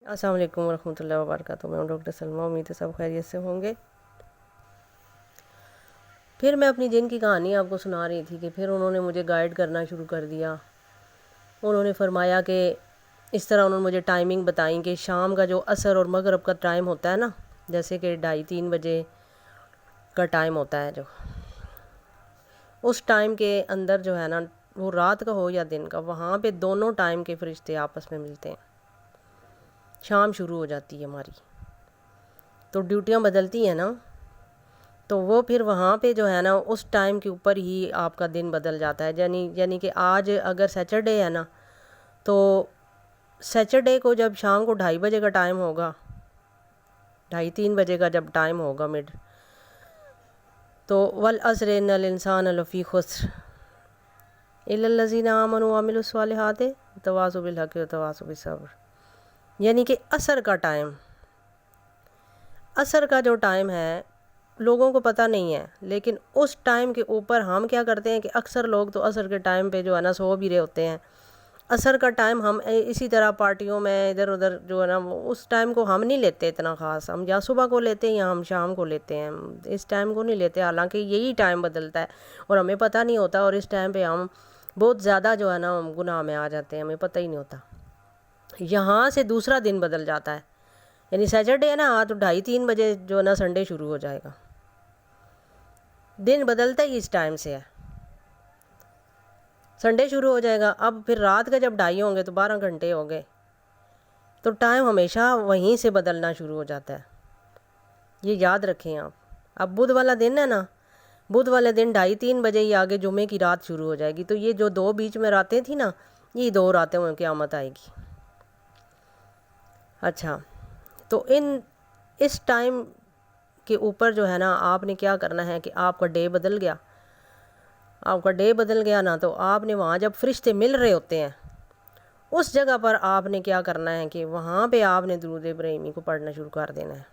السلام علیکم ورحمۃ اللہ وبرکاتہ۔ میں ہوں ڈاکٹر سلمیٰ، امید ہے سب خیریت سے ہوں گے۔ پھر میں اپنی جن کی کہانی آپ کو سنا رہی تھی کہ پھر انہوں نے مجھے گائیڈ کرنا شروع کر دیا۔ انہوں نے فرمایا کہ اس طرح انہوں نے مجھے ٹائمنگ بتائیں کہ شام کا جو عصر اور مغرب کا ٹائم ہوتا ہے نا، جیسے کہ 2:30-3 بجے کا ٹائم ہوتا ہے، جو اس ٹائم کے اندر جو ہے نا، وہ رات کا ہو یا دن کا، وہاں پہ دونوں ٹائم کے فرشتے آپس میں ملتے ہیں۔ شام شروع ہو جاتی ہے ہماری، تو ڈیوٹیاں بدلتی ہیں نا، تو وہ پھر وہاں پہ جو ہے نا اس ٹائم کے اوپر ہی آپ کا دن بدل جاتا ہے۔ یعنی کہ آج اگر سیچرڈے ہے نا، تو سیچرڈے کو جب شام کو 2:30 بجے کا ٹائم ہوگا، 2:30-3 بجے کا جب ٹائم ہوگا مڈ، تو والعصر ان الانسان لفی خسر الا الذین آمنوا وعملوا الصالحات وتواصوا بالحق وتواصوا بالصبر۔ یعنی کہ عصر کا ٹائم، عصر کا جو ٹائم ہے لوگوں کو پتہ نہیں ہے، لیکن اس ٹائم کے اوپر ہم کیا کرتے ہیں کہ اکثر لوگ تو عصر کے ٹائم پہ جو ہے نا سو بھی رہے ہوتے ہیں۔ عصر کا ٹائم ہم اسی طرح پارٹیوں میں ادھر ادھر جو ہے نا، اس ٹائم کو ہم نہیں لیتے اتنا خاص، ہم یا صبح کو لیتے ہیں یا ہم شام کو لیتے ہیں، اس ٹائم کو نہیں لیتے، حالانکہ یہی ٹائم بدلتا ہے اور ہمیں پتہ نہیں ہوتا، اور اس ٹائم پہ ہم بہت زیادہ جو ہے نا گناہ میں آ جاتے ہیں، ہمیں پتہ ہی نہیں ہوتا۔ یہاں سے دوسرا دن بدل جاتا ہے، یعنی سیچرڈے ہے نا، تو 2:30-3 بجے جو ہے نا سنڈے شروع ہو جائے گا، دن بدلتا ہی اس ٹائم سے ہے، سنڈے شروع ہو جائے گا۔ اب پھر رات کا جب 2:30 ہوں گے تو 12 گھنٹے ہو گئے، تو ٹائم ہمیشہ وہیں سے بدلنا شروع ہو جاتا ہے، یہ یاد رکھیں آپ۔ اب بدھ والا دن ہے نا، بدھ والے دن 2:30-3 بجے ہی آگے جمعے کی رات شروع ہو جائے گی، تو یہ جو 2 بیچ میں راتیں تھیں نا، یہ 2 راتیں میں قیامت آئے گی۔ اچھا، تو اس ٹائم کے اوپر جو ہے نا آپ نے کیا کرنا ہے کہ آپ کا ڈے بدل گیا، آپ کا ڈے بدل گیا نا، تو آپ نے وہاں جب فرشتے مل رہے ہوتے ہیں اس جگہ پر آپ نے کیا کرنا ہے کہ وہاں پہ آپ نے درود ابراہیمی کو پڑھنا شروع کر دینا ہے۔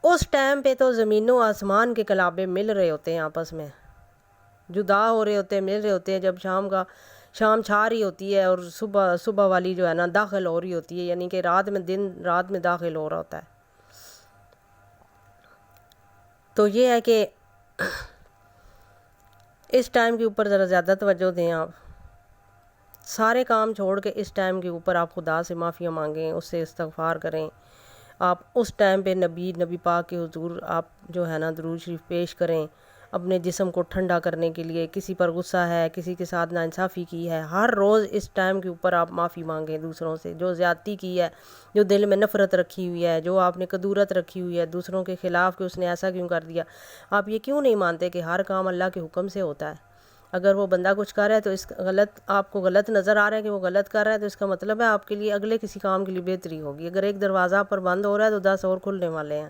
اس ٹائم پہ تو زمین و آسمان کے کلابے مل رہے ہوتے ہیں، آپس میں جدا ہو رہے ہوتے ہیں، مل رہے ہوتے ہیں، جب شام چھا رہی ہوتی ہے اور صبح والی جو ہے نا داخل ہو رہی ہوتی ہے، یعنی کہ دن رات میں داخل ہو رہا ہوتا ہے۔ تو یہ ہے کہ اس ٹائم کے اوپر ذرا زیادہ توجہ دیں آپ، سارے کام چھوڑ کے اس ٹائم کے اوپر آپ خدا سے معافیاں مانگیں، اس سے استغفار کریں۔ آپ اس ٹائم پہ نبی پاک کے حضور آپ جو ہے نا درود شریف پیش کریں، اپنے جسم کو ٹھنڈا کرنے کے لیے۔ کسی پر غصہ ہے، کسی کے ساتھ ناانصافی کی ہے، ہر روز اس ٹائم کے اوپر آپ معافی مانگیں دوسروں سے، جو زیادتی کی ہے، جو دل میں نفرت رکھی ہوئی ہے، جو آپ نے کدورت رکھی ہوئی ہے دوسروں کے خلاف کہ اس نے ایسا کیوں کر دیا۔ آپ یہ کیوں نہیں مانتے کہ ہر کام اللہ کے حکم سے ہوتا ہے؟ اگر وہ بندہ کچھ کر رہا ہے تو آپ کو غلط نظر آ رہا ہے کہ وہ غلط کر رہا ہے، تو اس کا مطلب ہے آپ کے لیے اگلے کسی کام کے لیے بہتری ہوگی۔ اگر ایک دروازہ پر بند ہو رہا ہے تو 10 اور کھلنے والے ہیں۔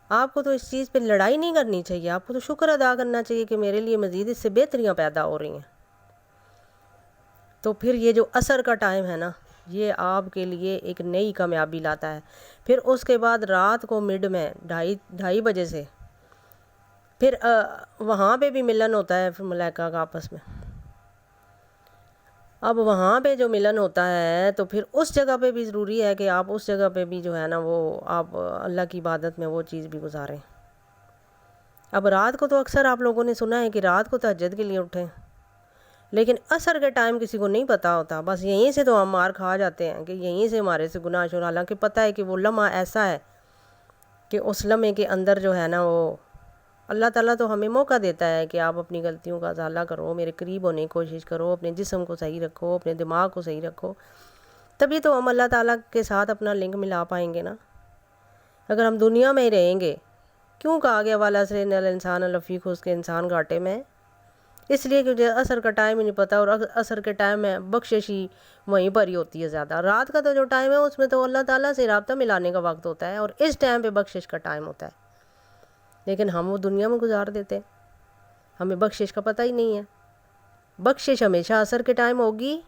آپ کو تو اس چیز پہ لڑائی نہیں کرنی چاہیے، آپ کو تو شکر ادا کرنا چاہیے کہ میرے لیے مزید اس سے بہتریاں پیدا ہو رہی ہیں۔ تو پھر یہ جو عصر کا ٹائم ہے نا، یہ آپ کے لیے ایک نئی کامیابی لاتا ہے۔ پھر اس کے بعد رات کو مڈ میں 2:30 بجے سے پھر وہاں پہ بھی ملن ہوتا ہے پھر ملائکہ کا آپس میں۔ اب وہاں پہ جو ملن ہوتا ہے تو پھر اس جگہ پہ بھی ضروری ہے کہ آپ اس جگہ پہ بھی جو ہے نا وہ آپ اللہ کی عبادت میں وہ چیز بھی گزاریں۔ اب رات کو تو اکثر آپ لوگوں نے سنا ہے کہ رات کو تہجد کے لیے اٹھیں، لیکن عصر کے ٹائم کسی کو نہیں پتہ ہوتا، بس یہیں سے تو ہم مار کھا جاتے ہیں کہ یہیں سے ہمارے سے گناہ شروع، حالانکہ پتہ ہے کہ وہ لمحہ ایسا ہے کہ اس لمحے کے اندر جو ہے نا وہ اللہ تعالیٰ تو ہمیں موقع دیتا ہے کہ آپ اپنی غلطیوں کا ازالہ کرو، میرے قریب ہونے کی کوشش کرو، اپنے جسم کو صحیح رکھو، اپنے دماغ کو صحیح رکھو، تبھی تو ہم اللہ تعالیٰ کے ساتھ اپنا لنک ملا پائیں گے نا۔ اگر ہم دنیا میں ہی رہیں گے، کیوں کہا گیا والعصر ان الانسان لفی خسر، کے انسان گھاٹے میں؟ اس لیے کہ عصر کا ٹائم ہی نہیں پتہ، اور عصر کے ٹائم میں بخشش ہی وہیں پر ہی ہوتی ہے زیادہ۔ رات کا تو جو ٹائم ہے اس میں تو اللہ تعالیٰ سے رابطہ ملانے کا وقت ہوتا ہے، اور اس ٹائم پہ بخشش کا ٹائم ہوتا ہے، لیکن ہم وہ دنیا میں گزار دیتے ہیں، ہمیں بخشش کا پتہ ہی نہیں ہے۔ بخشش ہمیشہ عصر کے ٹائم ہوگی،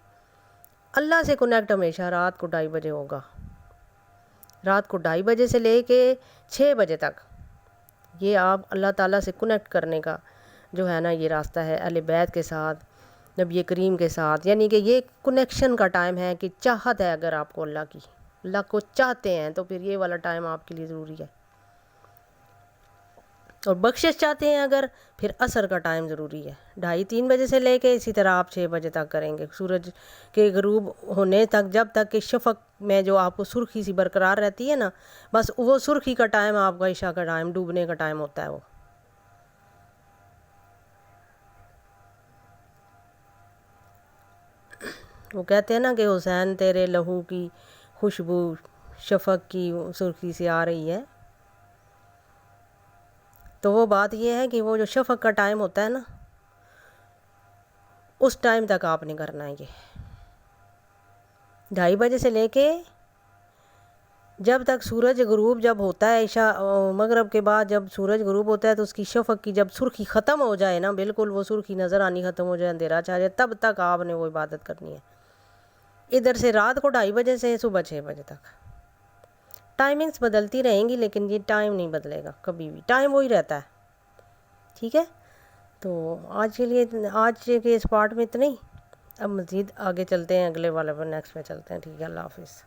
اللہ سے کنیکٹ ہمیشہ رات کو 2:30 بجے ہوگا، رات کو 2:30 بجے سے لے کے 6 بجے تک یہ آپ اللہ تعالیٰ سے کنیکٹ کرنے کا جو ہے نا یہ راستہ ہے، اہل بیت کے ساتھ نبی کریم کے ساتھ، یعنی کہ یہ کنیکشن کا ٹائم ہے کہ چاہت ہے اگر آپ کو اللہ کی، اللہ کو چاہتے ہیں تو پھر یہ والا ٹائم آپ کے لیے ضروری ہے، اور بخشش چاہتے ہیں اگر، پھر عصر کا ٹائم ضروری ہے، 2:30-3 بجے سے لے کے اسی طرح آپ 6 بجے تک کریں گے، سورج کے غروب ہونے تک، جب تک کہ شفق میں جو آپ کو سرخی سی برقرار رہتی ہے نا، بس وہ سرخی کا ٹائم آپ کا عشاء کا ٹائم، ڈوبنے کا ٹائم ہوتا ہے وہ کہتے ہیں نا کہ حسین تیرے لہو کی خوشبو شفق کی سرخی سے آ رہی ہے، تو وہ بات یہ ہے کہ وہ جو شفق کا ٹائم ہوتا ہے نا، اس ٹائم تک آپ نے کرنا ہے یہ 2:30 بجے سے لے کے جب تک سورج غروب جب ہوتا ہے، عشاء مغرب کے بعد جب سورج غروب ہوتا ہے تو اس کی شفق کی جب سرخی ختم ہو جائے نا، بالکل وہ سرخی نظر آنی ختم ہو جائے، اندھیرا چھا جائے، تب تک آپ نے وہ عبادت کرنی ہے، ادھر سے رات کو 2:30 بجے سے صبح 6 بجے تک۔ ٹائمنگز بدلتی رہیں گی لیکن یہ ٹائم نہیں بدلے گا کبھی بھی، ٹائم وہی رہتا ہے، ٹھیک ہے؟ تو آج کے لیے، آج کے اس پارٹ میں اتنا ہی، اب مزید آگے چلتے ہیں، اگلے والے پر نیکسٹ پہ چلتے ہیں، ٹھیک ہے؟ اللہ حافظ۔